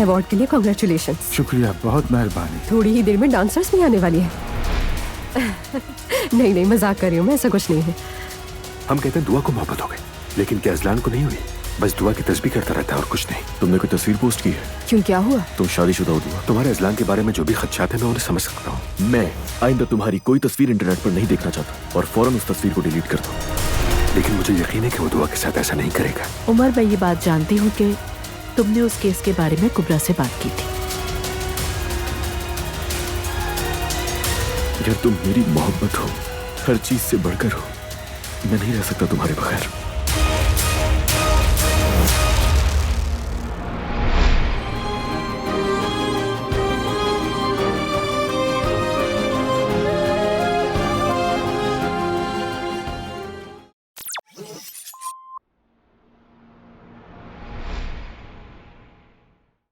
Award के लिए congratulation. शुक्रिया, बहुत मेहरबानी। थोड़ी ही देर में डांसर्स भी आने वाली है। नहीं नहीं, मजाक कर रही हूँ मैं, ऐसा कुछ नहीं है। हम कहते हैं दुआ को मोहब्बत हो गई, लेकिन क्या अजलान को नहीं हुई? बस दुआ की तस्बीह करता रहता है और कुछ नहीं। तुमने कोई तस्वीर पोस्ट की है? क्यों, क्या हुआ? तुम शादीशुदा हो दुआ? तुम्हारे अजलान के बारे में जो भी खदशात है मैं उन्हें समझ सकता हूँ। मैं आइंदा तुम्हारी कोई तस्वीर इंटरनेट पर नहीं देखना चाहता और फौरन उस तस्वीर को डिलीट कर दो। लेकिन मुझे यकीन है कि वो दुआ के साथ ऐसा नहीं करेगा। उमर, मैं ये बात जानती हूँ कि तुमने उस केस के बारे में कुबरा से बात की थी। यार तुम मेरी मोहब्बत हो, हर चीज से बढ़कर हो। मैं नहीं रह सकता तुम्हारे बगैर।